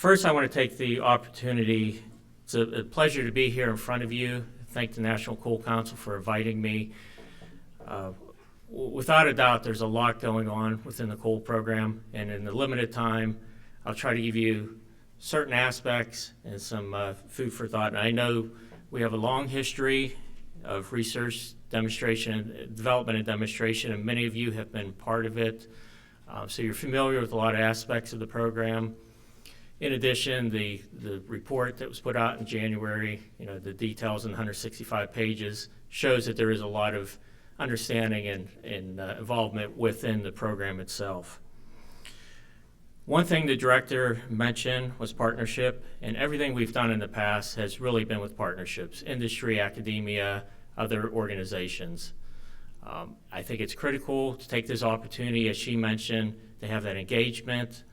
First, I want to take the opportunity. It's a pleasure to be here in front of you. Thank the National Coal Council for inviting me. Without a doubt, there's a lot going on within the coal program, and in the limited time, I'll try to give you certain aspects and some food for thought. And I know we have a long history of research, development and demonstration, and many of you have been part of it. So you're familiar with a lot of aspects of the program. In addition, the report that was put out in January, the details in 165 pages, shows that there is a lot of understanding and involvement within the program itself. One thing the director mentioned was partnership, and everything we've done in the past has really been with partnerships, industry, academia, other organizations. I think it's critical to take this opportunity, as she mentioned, to have that engagement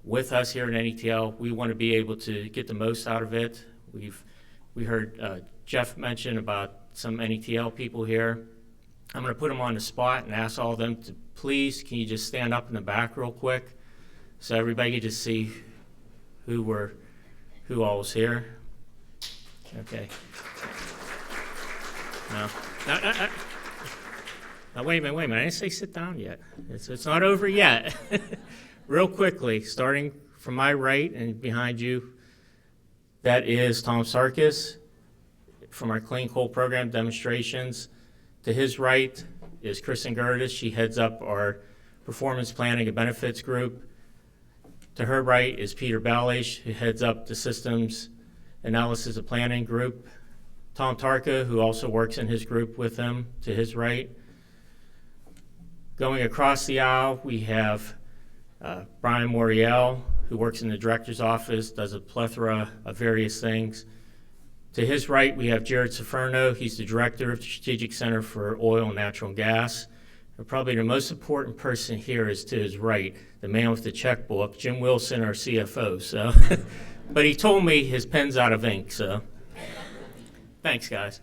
with us here at NETL. We want to be able to get the most out of it. We heard Jeff mention about some NETL people here. I'm going to put them on the spot and ask all of them to please, can you just stand up in the back real quick so everybody can just see who all was here. Okay. Now wait a minute. I didn't say sit down yet. It's not over yet. Real quickly, starting from my right and behind you, that is Tom Sarkis from our Clean Coal Program demonstrations. To his right is Kristen Gertis. She heads up our Performance Planning and Benefits Group. To her right is Peter Balish, who heads up the Systems Analysis and Planning Group. Tom Tarka, who also works in his group with him, to his right. Going across the aisle, we have Brian Moriel, who works in the director's office, does a plethora of various things. To his right, we have Jared Ciferno. He's the director of the Strategic Center for Oil and Natural Gas. And probably the most important person here is to his right, the man with the checkbook, Jim Wilson, our CFO. So, but he told me his pen's out of ink, so thanks, guys.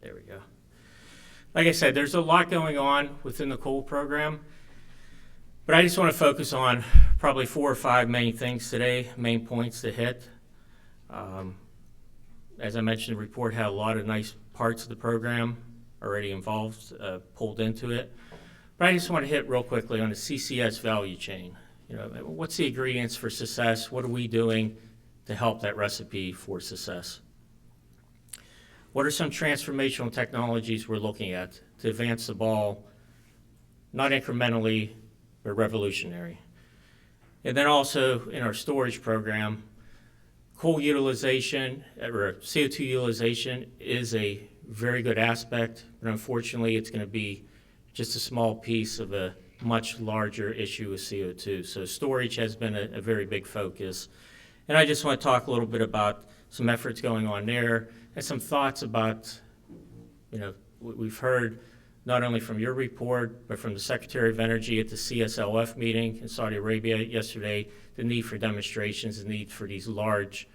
There we go. Like I said, there's a lot going on within the coal program, but I just want to focus on probably 4 or 5 main things today, main points to hit. As I mentioned, the report had a lot of nice parts of the program already involved, pulled into it. But I just want to hit real quickly on the CCS value chain. What's the ingredients for success? What are we doing to help that recipe for success? What are some transformational technologies we're looking at to advance the ball, not incrementally, but revolutionary? And then also in our storage program, coal utilization or CO2 utilization is a very good aspect, but unfortunately it's going to be just a small piece of a much larger issue with CO2. So storage has been a very big focus. And I just want to talk a little bit about some efforts going on there and some thoughts about, we've heard not only from your report, but from the Secretary of Energy at the CSLF meeting in Saudi Arabia yesterday, the need for demonstrations, the need for these large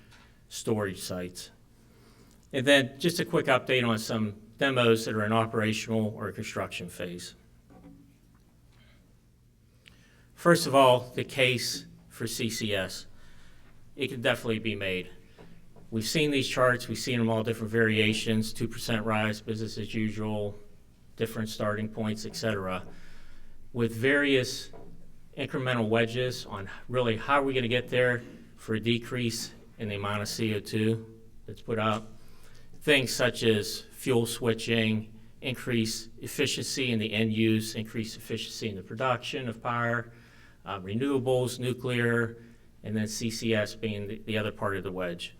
storage sites. And then just a quick update on some demos that are in operational or construction phase. First of all, the case for CCS. It can definitely be made. We've seen these charts, we've seen them all different variations, 2% rise, business as usual, different starting points, etc. With various incremental wedges on really how are we going to get there for a decrease in the amount of CO2 that's put out. Things such as fuel switching, increase efficiency in the end use, increase efficiency in the production of power, renewables, nuclear, and then CCS being the other part of the wedge.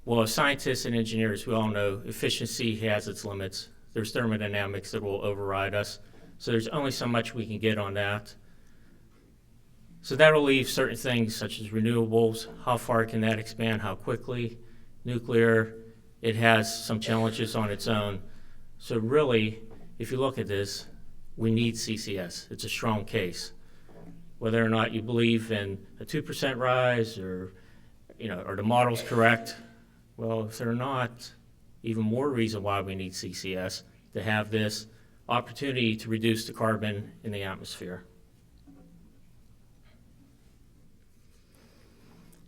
Well, as scientists and engineers, we all know efficiency has its limits. There's thermodynamics that will override us. So there's only so much we can get on that. So that'll leave certain things such as renewables. How far can that expand? How quickly? Nuclear, it has some challenges on its own. So really, if you look at this, we need CCS. It's a strong case. Whether or not you believe in a 2% rise or, are the models correct? Well, if they're not, even more reason why we need CCS, to have this opportunity to reduce the carbon in the atmosphere.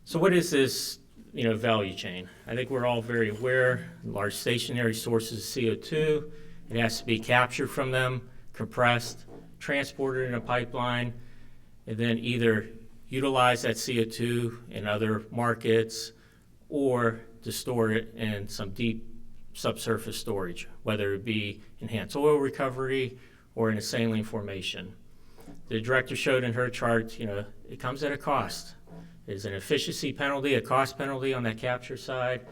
So what is this value chain? I think we're all very aware, large stationary sources of CO2. It has to be captured from them, compressed, transported in a pipeline, and then either utilize that CO2 in other markets or to store it in some deep subsurface storage, whether it be enhanced oil recovery or in a saline formation. The director showed in her chart, it comes at a cost. There's an efficiency penalty, a cost penalty on that capture side.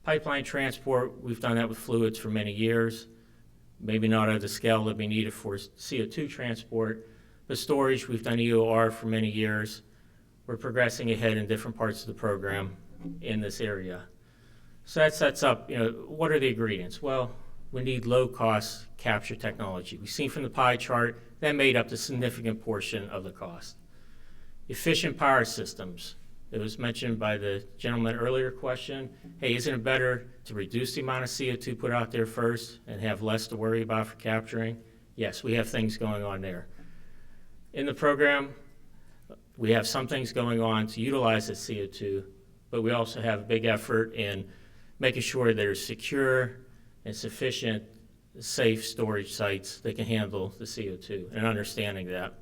Pipeline transport, we've done that with fluids for many years. Maybe not at the scale that we needed for CO2 transport, but storage, we've done EOR for many years. We're progressing ahead in different parts of the program in this area. So that sets up, what are the ingredients? Well, we need low-cost capture technology. We've seen from the pie chart that made up the significant portion of the cost. Efficient power systems. It was mentioned by the gentleman earlier question, hey, isn't it better to reduce the amount of CO2 put out there first and have less to worry about for capturing? Yes, we have things going on there. In the program, we have some things going on to utilize the CO2, but we also have a big effort in making sure there's secure and sufficient safe storage sites that can handle the CO2 and understanding that.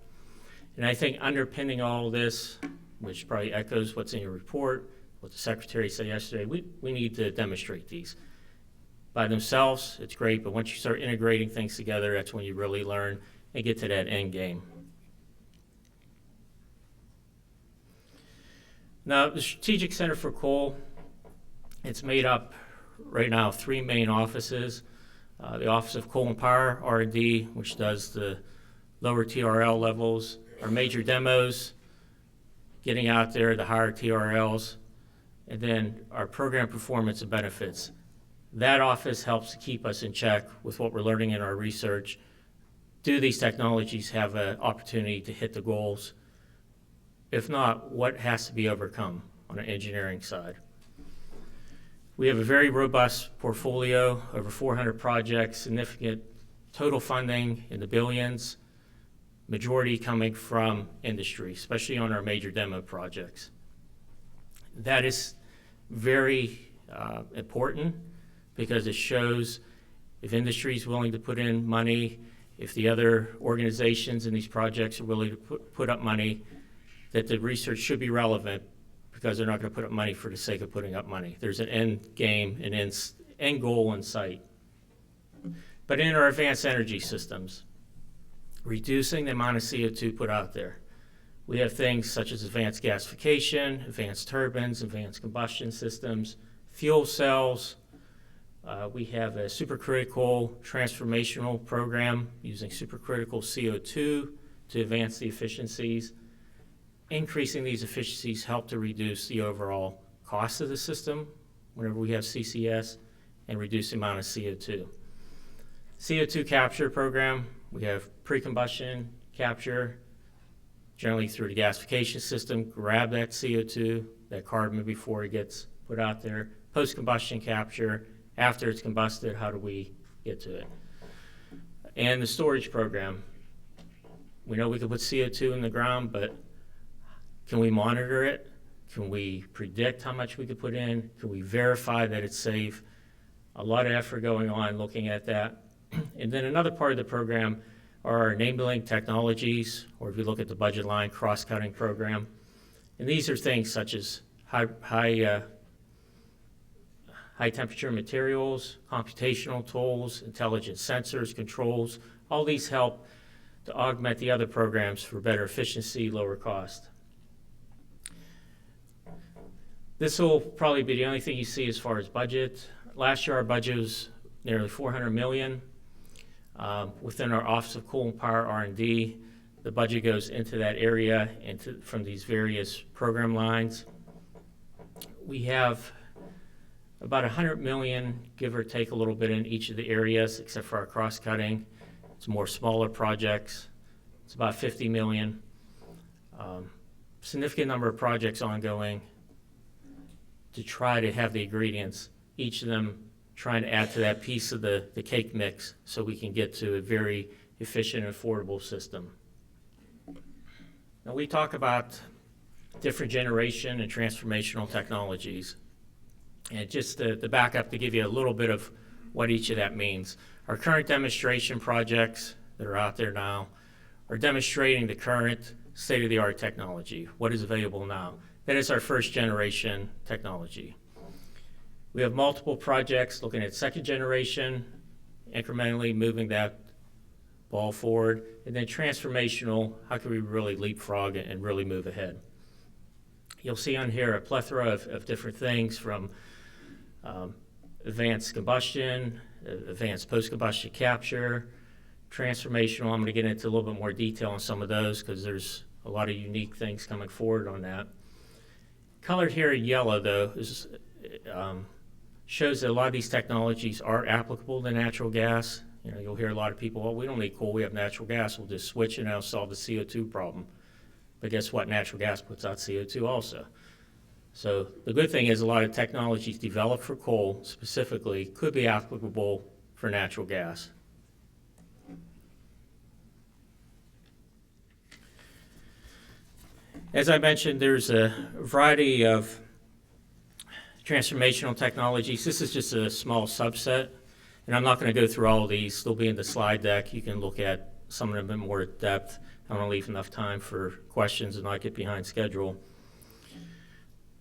And I think underpinning all this, which probably echoes what's in your report, what the Secretary said yesterday, we need to demonstrate these. By themselves, it's great, but once you start integrating things together, that's when you really learn and get to that end game. Now, the Strategic Center for Coal, it's made up right now of 3 main offices. The Office of Coal and Power, R&D, which does the lower TRL levels, our major demos, getting out there, the higher TRLs, and then our program performance and benefits. That office helps to keep us in check with what we're learning in our research. Do these technologies have an opportunity to hit the goals? If not, what has to be overcome on an engineering side? We have a very robust portfolio, over 400 projects, significant total funding in the billions, majority coming from industry, especially on our major demo projects. That is very important because it shows if industry is willing to put in money, if the other organizations in these projects are willing to put up money, that the research should be relevant because they're not going to put up money for the sake of putting up money. There's an end game, an end goal in sight. But in our advanced energy systems, reducing the amount of CO2 put out there. We have things such as advanced gasification, advanced turbines, advanced combustion systems, fuel cells. We have a supercritical transformational program using supercritical CO2 to advance the efficiencies. Increasing these efficiencies help to reduce the overall cost of the system whenever we have CCS and reduce the amount of CO2. CO2 capture program, we have pre-combustion capture, generally through the gasification system, grab that CO2, that carbon before it gets put out there. Post-combustion capture, after it's combusted, how do we get to it? And the storage program, we know we can put CO2 in the ground, but can we monitor it? Can we predict how much we could put in? Can we verify that it's safe? A lot of effort going on looking at that. And then another part of the program are our enabling technologies, or if you look at the budget line, cross-cutting program. And these are things such as high temperature materials, computational tools, intelligent sensors, controls. All these help to augment the other programs for better efficiency, lower cost. This will probably be the only thing you see as far as budget. Last year our budget was nearly $400 million. Within our Office of Coal and Power R&D, the budget goes into that area from these various program lines. We have about $100 million, give or take a little bit, in each of the areas, except for our cross-cutting. It's more smaller projects. It's about $50 million. Significant number of projects ongoing to try to have the ingredients, each of them trying to add to that piece of the cake mix so we can get to a very efficient and affordable system. Now we talk about different generation and transformational technologies. And just to back up to give you a little bit of what each of that means. Our current demonstration projects that are out there now are demonstrating the current state-of-the-art technology, what is available now. That is our first generation technology. We have multiple projects looking at second generation, incrementally moving that ball forward, and then transformational, how can we really leapfrog and really move ahead. You'll see on here a plethora of different things from advanced combustion, advanced post-combustion capture, transformational. I'm going to get into a little bit more detail on some of those because there's a lot of unique things coming forward on that. Colored here in yellow, though, is, shows that a lot of these technologies are applicable to natural gas. You know, you'll hear a lot of people, well, we don't need coal, we have natural gas, we'll just switch and that'll solve the CO2 problem. But guess what? Natural gas puts out CO2 also. So the good thing is a lot of technologies developed for coal specifically could be applicable for natural gas. As I mentioned, there's a variety of transformational technologies. This is just a small subset, and I'm not going to go through all of these. They'll be in the slide deck. You can look at some of them in more depth. I want to leave enough time for questions and not get behind schedule.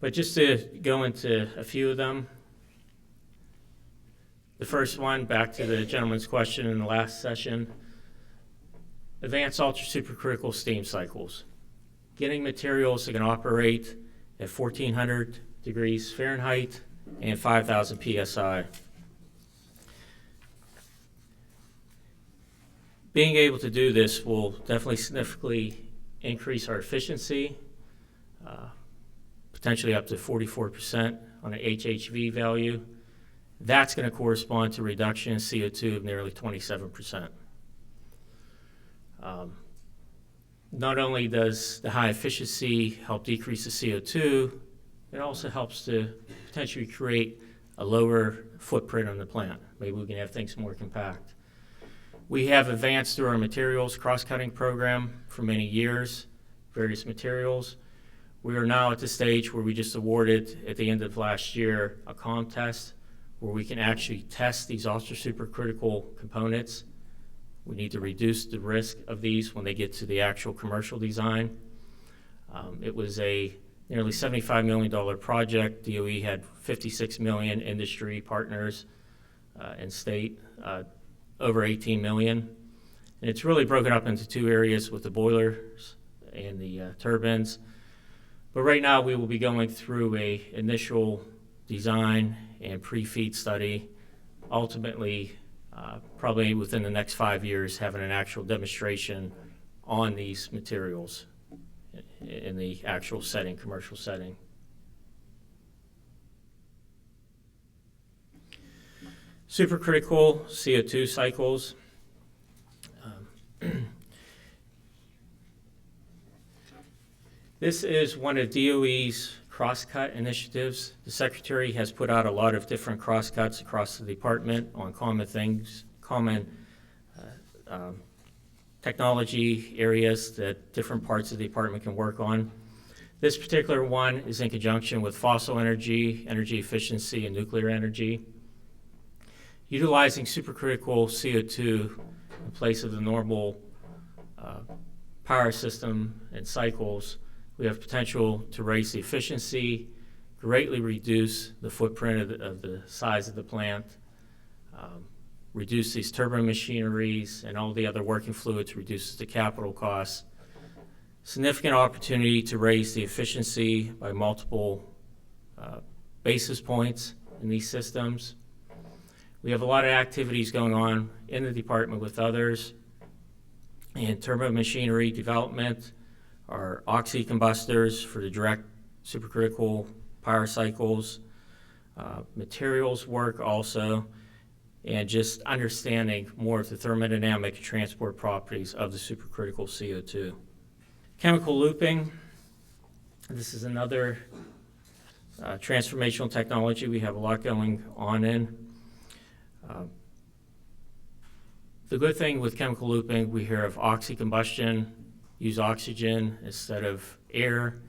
But just to go into a few of them. The first one, back to the gentleman's question in the last session, advanced ultra-supercritical steam cycles. Getting materials that can operate at 1,400 degrees Fahrenheit and 5,000 psi. Being able to do this will definitely significantly increase our efficiency, potentially up to 44% on an HHV value. That's going to correspond to reduction in CO2 of nearly 27%. Not only does the high efficiency help decrease the CO2, it also helps to potentially create a lower footprint on the plant. Maybe we can have things more compact. We have advanced through our materials cross-cutting program for many years, various materials. We are now at the stage where we just awarded at the end of last year a contest where we can actually test these ultra supercritical components. We need to reduce the risk of these when they get to the actual commercial design. It was a nearly $75 million project. DOE had 56 million industry partners and state, over 18 million. And it's really broken up into two areas with the boilers and the turbines. But right now we will be going through a initial design and pre-feed study, ultimately probably within the next 5 years having an actual demonstration on these materials in the actual setting, commercial setting. Supercritical CO2 cycles. This is one of DOE's cross-cut initiatives. The Secretary has put out a lot of different cross-cuts across the department on common things, common technology areas that different parts of the department can work on. This particular one is in conjunction with fossil energy, energy efficiency, and nuclear energy. Utilizing supercritical CO2 in place of the normal power system and cycles, we have potential to raise the efficiency, greatly reduce the footprint of the size of the plant, reduce these turbo machineries and all the other working fluids, reduces the capital costs. Significant opportunity to raise the efficiency by multiple basis points in these systems. We have a lot of activities going on in the department with others in turbo machinery development, our oxy-combustors for the direct supercritical power cycles, materials work also, and just understanding more of the thermodynamic transport properties of the supercritical CO2. Chemical looping. This is another transformational technology we have a lot going on in. The good thing with chemical looping, we hear of oxycombustion, use oxygen instead of air.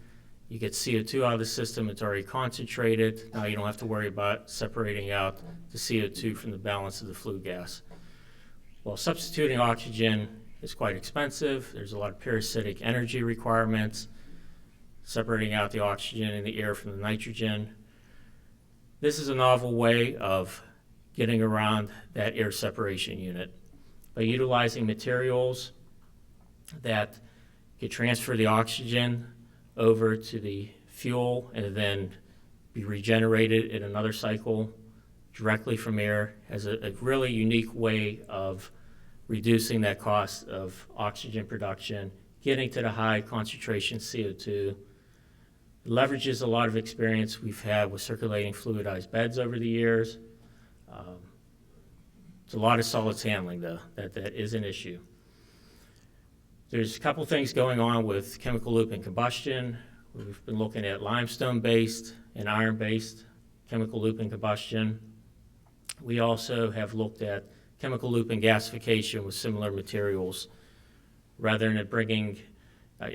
You get CO2 out of the system, it's already concentrated. Now you don't have to worry about separating out the CO2 from the balance of the flue gas. Well, substituting oxygen is quite expensive. There's a lot of parasitic energy requirements, separating out the oxygen in the air from the nitrogen. This is a novel way of getting around that air separation unit by utilizing materials that could transfer the oxygen over to the fuel and then be regenerated in another cycle directly from air as a really unique way of reducing that cost of oxygen production, getting to the high concentration CO2. It leverages a lot of experience we've had with circulating fluidized beds over the years. It's a lot of solids handling, though. That is an issue. There's a couple things going on with chemical looping combustion. We've been looking at limestone-based and iron-based chemical looping combustion. We also have looked at chemical looping gasification with similar materials, rather than bringing,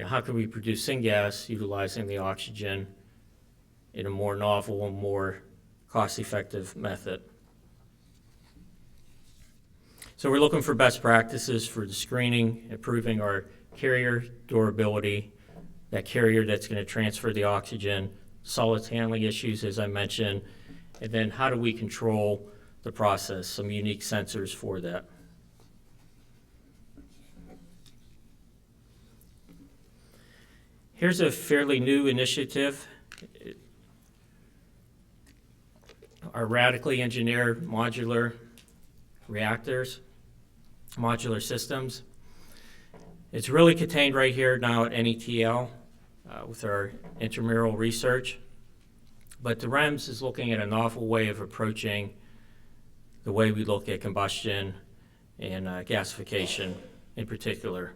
how can we produce syngas utilizing the oxygen in a more novel and more cost-effective method. So we're looking for best practices for the screening, improving our carrier durability, that carrier that's going to transfer the oxygen, solids handling issues, as I mentioned, and then how do we control the process, some unique sensors for that. Here's a fairly new initiative. Our radically engineered modular reactors, modular systems. It's really contained right here now at NETL with our intramural research. But the REMS is looking at a novel way of approaching the way we look at combustion and gasification in particular.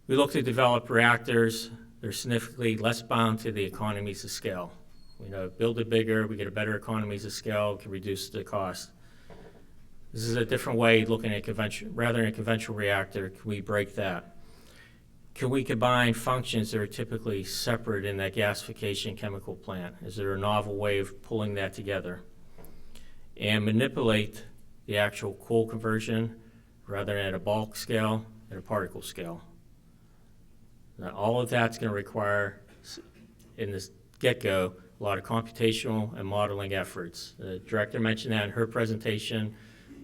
We look to develop reactors that are significantly less bound to the economies of scale. We know, build it bigger, we get a better economies of scale, can reduce the cost. This is a different way looking at conventional, rather than a conventional reactor, can we break that? Can we combine functions that are typically separate in that gasification chemical plant? Is there a novel way of pulling that together? And manipulate the actual coal conversion rather than at a bulk scale, at a particle scale. Now, all of that's going to require, in this get-go, a lot of computational and modeling efforts. The director mentioned that in her presentation.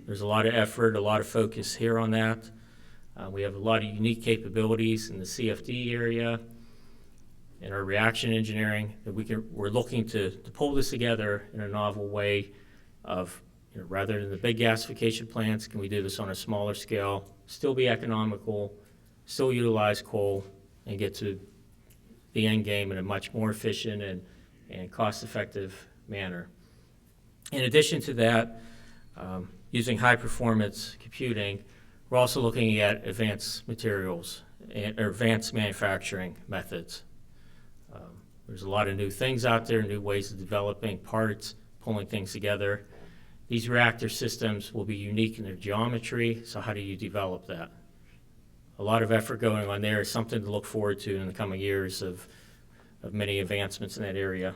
There's a lot of effort, a lot of focus here on that. We have a lot of unique capabilities in the CFD area, in our reaction engineering, that we're looking to pull this together in a novel way of, rather than the big gasification plants, can we do this on a smaller scale, still be economical, still utilize coal, and get to the end game in a much more efficient and cost-effective manner. In addition to that, using high-performance computing, we're also looking at advanced materials or advanced manufacturing methods. There's a lot of new things out there, new ways of developing parts, pulling things together. These reactor systems will be unique in their geometry, so how do you develop that? A lot of effort going on there is something to look forward to in the coming years of many advancements in that area.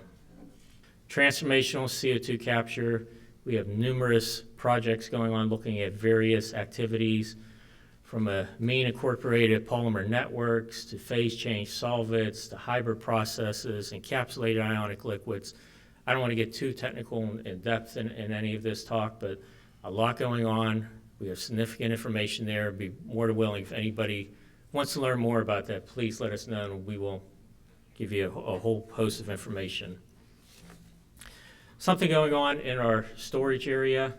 Transformational CO2 capture. We have numerous projects going on looking at various activities, from amine incorporated polymer networks to phase change solvents to hybrid processes, encapsulated ionic liquids. I don't want to get too technical in depth in any of this talk, but a lot going on. We have significant information there. I'd be more than willing, if anybody wants to learn more about that, please let us know, and we will give you a whole host of information. Something going on in our storage area.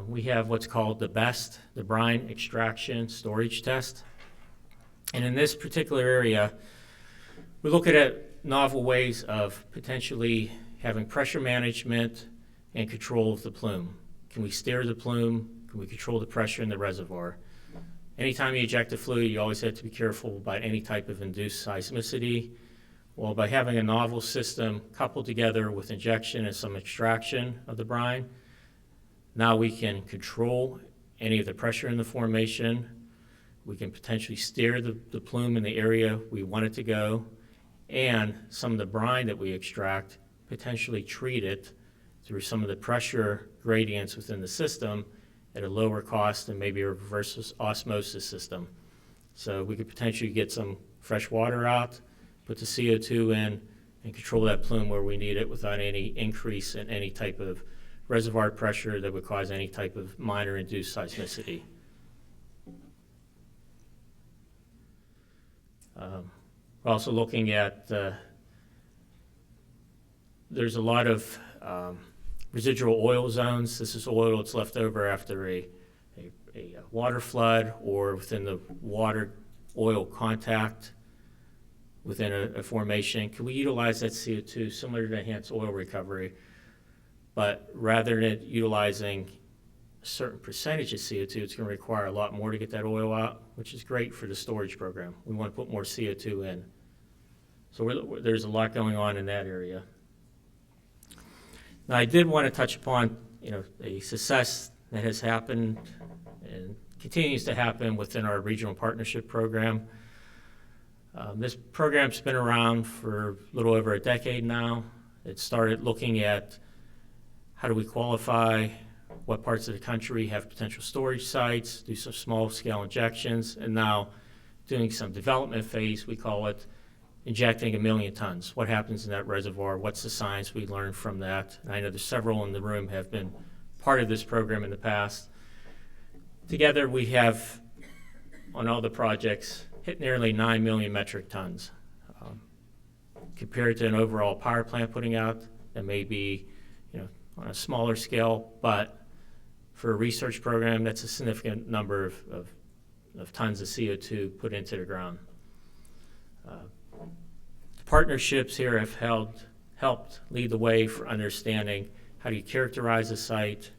We have what's called the BEST, the brine extraction storage test. And in this particular area, we're looking at novel ways of potentially having pressure management and control of the plume. Can we steer the plume? Can we control the pressure in the reservoir? Anytime you eject a fluid, you always have to be careful about any type of induced seismicity. Well, by having a novel system coupled together with injection and some extraction of the brine, Now we can control any of the pressure in the formation. We can potentially steer the plume in the area we want it to go, and some of the brine that we extract, potentially treat it through some of the pressure gradients within the system at a lower cost than maybe a reverse osmosis system. So we could potentially get some fresh water out, put the CO2 in, and control that plume where we need it without any increase in any type of reservoir pressure that would cause any type of minor induced seismicity. We're also looking at, there's a lot of residual oil zones. This is oil that's left over after a water flood or within the water oil contact within a formation. Can we utilize that CO2 similar to enhanced oil recovery, but rather than utilizing a certain percentage of CO2, it's going to require a lot more to get that oil out, which is great for the storage program. We want to put more CO2 in. So there's a lot going on in that area. Now, I did want to touch upon, a success that has happened and continues to happen within our regional partnership program. This program's been around for a little over a decade now. It started looking at how do we qualify, what parts of the country have potential storage sites, do some small-scale injections, and now doing some development phase, we call it, injecting 1 million tons. What happens in that reservoir? What's the science we learned from that? And I know there's several in the room have been part of this program in the past. Together, we have, on all the projects, hit nearly 9 million metric tons. Compared to an overall power plant putting out, that may be, on a smaller scale, but for a research program, that's a significant number of tons of CO2 put into the ground. Partnerships here have helped lead the way for understanding how do you characterize a site,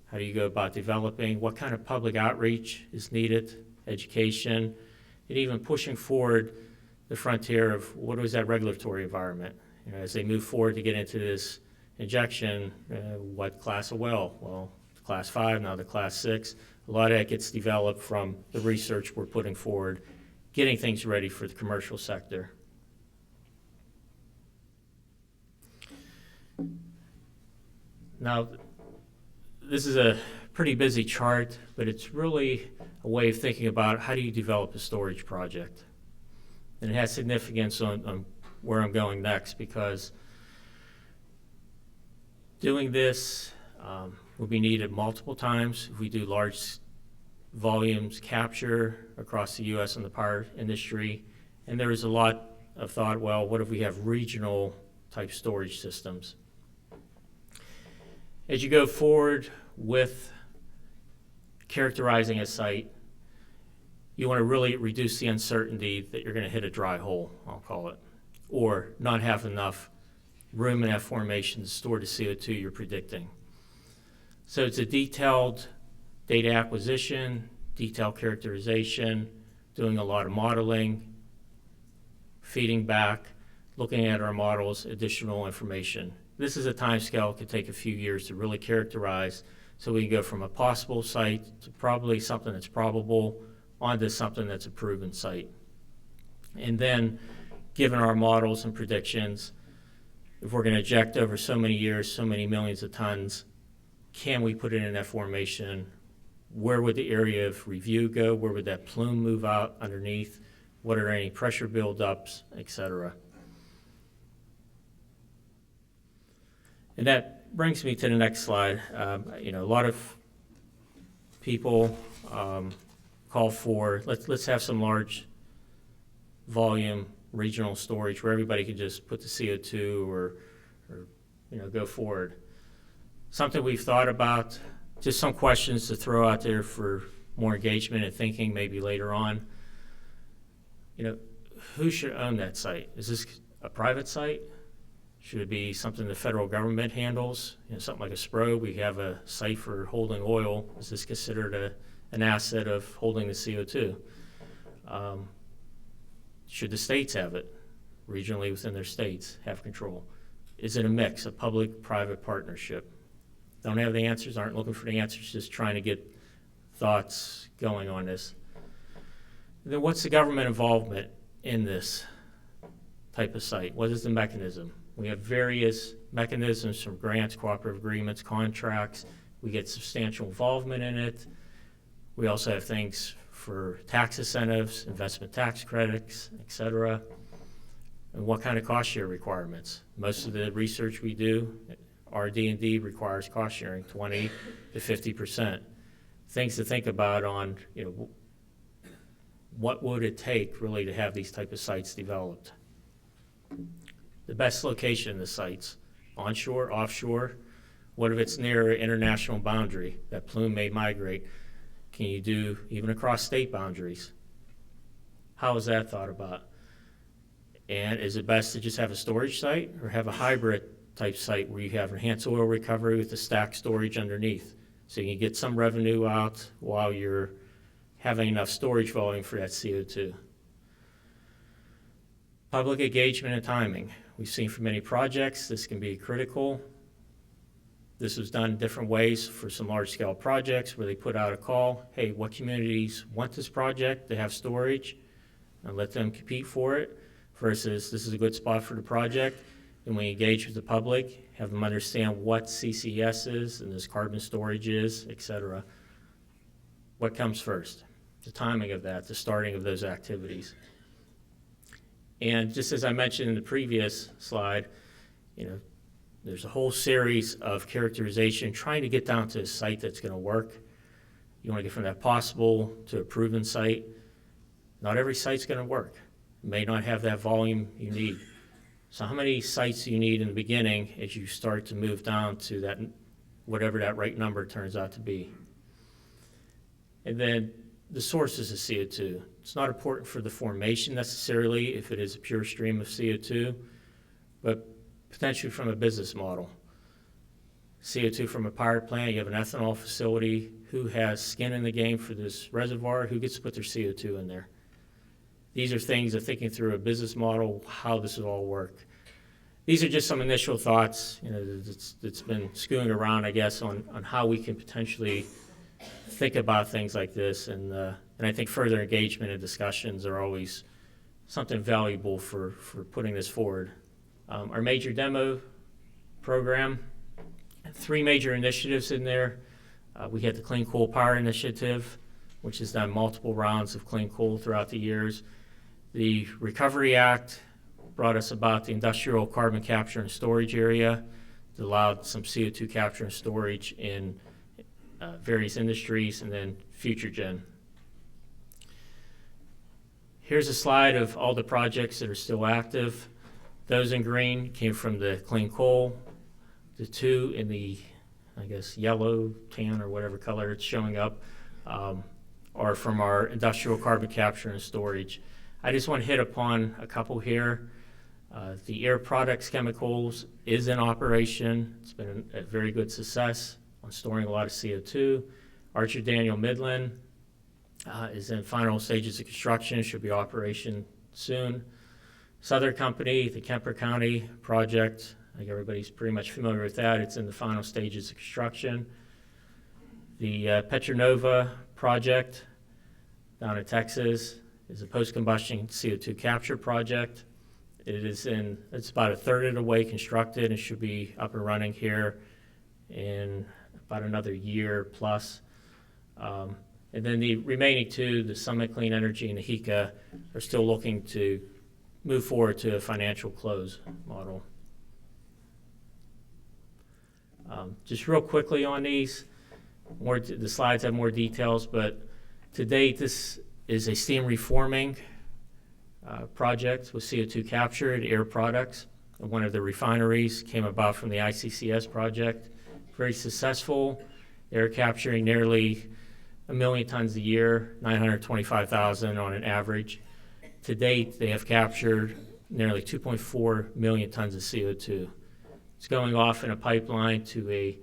how do you go about developing, what kind of public outreach is needed, education, and even pushing forward the frontier of what is that regulatory environment. As they move forward to get into this injection, what class of well? Well, class 5, now the class 6. A lot of that gets developed from the research we're putting forward, getting things ready for the commercial sector. Now, this is a pretty busy chart, but it's really a way of thinking about how do you develop a storage project. And it has significance on where I'm going next, because doing this will be needed multiple times if we do large volumes capture across the U.S. in the power industry. And there is a lot of thought, well, what if we have regional type storage systems? As you go forward with characterizing a site, you want to really reduce the uncertainty that you're going to hit a dry hole, I'll call it, or not have enough room in that formation to store the CO2 you're predicting. So it's a detailed data acquisition, detailed characterization, doing a lot of modeling, feeding back, looking at our models, additional information. This is a time scale. It could take a few years to really characterize, so we can go from a possible site to probably something that's probable onto something that's a proven site. And then, given our models and predictions, if we're going to eject over so many years, so many millions of tons, can we put it in that formation? Where would the area of review go? Where would that plume move out underneath? What are any pressure buildups, et cetera? And that brings me to the next slide. A lot of people call for, let's have some large volume regional storage where everybody can just put the CO2 or go forward. Something we've thought about, just some questions to throw out there for more engagement and thinking maybe later on. Who should own that site? Is this a private site? Should it be something the federal government handles? Something like a SPRO, we have a site for holding oil. Is this considered an asset of holding the CO2? Should the states have it? Regionally within their states have control? Is it a mix, a public-private partnership? don't have the answers, aren't looking for the answers, just trying to get thoughts going on this. Then what's the government involvement in this type of site? What is the mechanism? We have various mechanisms from grants, cooperative agreements, contracts. We get substantial involvement in it. We also have things for tax incentives, investment tax credits, et cetera. And what kind of cost share requirements? Most of the research we do, RD&D requires cost sharing, 20 to 50%. Things to think about on, what would it take really to have these type of sites developed? The best location of the sites, onshore, offshore. What if it's near an international boundary? That plume may migrate. Can you do even across state boundaries? How is that thought about? And is it best to just have a storage site or have a hybrid type site where you have enhanced oil recovery with the stacked storage underneath? So you can get some revenue out while you're having enough storage volume for that CO2. Public engagement and timing. We've seen for many projects this can be critical. This was done different ways for some large-scale projects where they put out a call, hey, what communities want this project to have storage, and let them compete for it, versus this is a good spot for the project, and we engage with the public, have them understand what CCS is and this carbon storage is, et cetera. What comes first? The timing of that, the starting of those activities. And just as I mentioned in the previous slide, there's a whole series of characterization trying to get down to a site that's going to work. You want to get from that possible to a proven site. Not every site's going to work. It may not have that volume you need. So how many sites do you need in the beginning as you start to move down to that, whatever that right number turns out to be? And then the sources of CO2. It's not important for the formation necessarily if it is a pure stream of CO2, but potentially from a business model. CO2 from a power plant, you have an ethanol facility. Who has skin in the game for this reservoir? Who gets to put their CO2 in there? These are things of thinking through a business model, how this will all work. These are just some initial thoughts. It's been skewing around, I guess, on how we can potentially think about things like this. And I think further engagement and discussions are always something valuable for putting this forward. Our major demo program, 3 major initiatives in there. We had the Clean Coal Power Initiative, which has done multiple rounds of clean coal throughout the years. The Recovery Act brought us about the industrial carbon capture and storage area that allowed some CO2 capture and storage in various industries, and then FutureGen. Here's a slide of all the projects that are still active. Those in green came from the clean coal. The 2 in the, I guess, yellow, tan, or whatever color it's showing up are from our industrial carbon capture and storage. I just want to hit upon a couple here. The Air Products Chemicals is in operation. It's been a very good success on storing a lot of CO2. Archer Daniel Midland is in final stages of construction, should be operation soon. Southern Company, the Kemper County project, I think everybody's pretty much familiar with that. It's in the final stages of construction. The Petronova project down in Texas is a post-combustion CO2 capture project. It's about a third of the way constructed and should be up and running here in about another year plus. And then the remaining 2, the Summit Clean Energy and the HECA, are still looking to move forward to a financial close model. Just real quickly on these, the slides have more details, but to date this is a steam reforming project with CO2 capture at Air Products. One of the refineries came about from the ICCS project. Very successful. They're capturing nearly 1 million tons a year, 925,000 on an average. To date, they have captured nearly 2.4 million tons of CO2. It's going off in a pipeline to a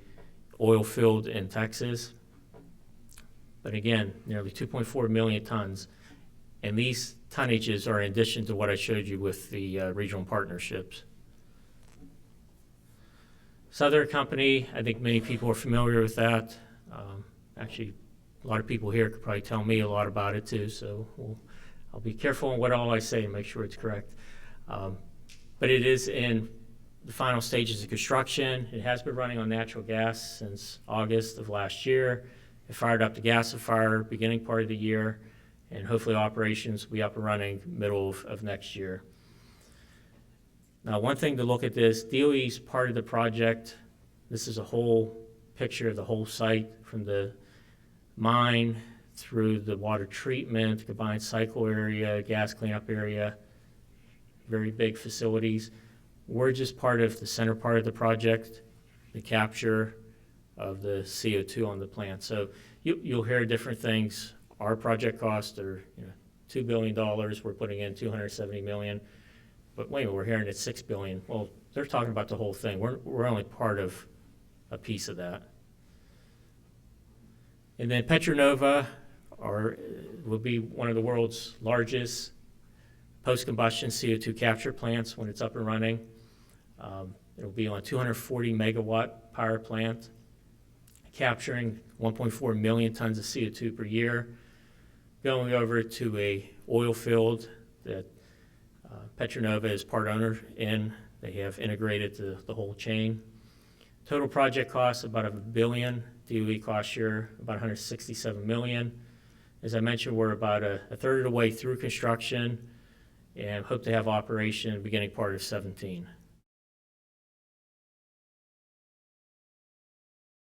oil field in Texas. But again, nearly 2.4 million tons. And these tonnages are in addition to what I showed you with the regional partnerships. Southern Company, I think many people are familiar with that. Actually, a lot of people here could probably tell me a lot about it too, so I'll be careful on what all I say and make sure it's correct. But it is in the final stages of construction. It has been running on natural gas since August of last year. It fired up the gasifier beginning part of the year, and hopefully operations will be up and running middle of next year. Now, one thing to look at this, DOE's part of the project. This is a whole picture of the whole site from the mine through the water treatment, combined cycle area, gas cleanup area, very big facilities. We're just part of the center part of the project, the capture of the CO2 on the plant. So you'll hear different things. Our project costs are $2 billion. We're putting in $270 million. But wait a minute, we're hearing it's $6 billion. Well, they're talking about the whole thing. We're only part of a piece of that. And then Petronova will be one of the world's largest post-combustion CO2 capture plants when it's up and running. It'll be on a 240 megawatt power plant, capturing 1.4 million tons of CO2 per year, going over to a oil field that Petronova is part owner in. They have integrated the whole chain. Total project cost about $1 billion. DOE cost share about $167 million. As I mentioned, we're about a third of the way through construction and hope to have operation beginning part of 2017.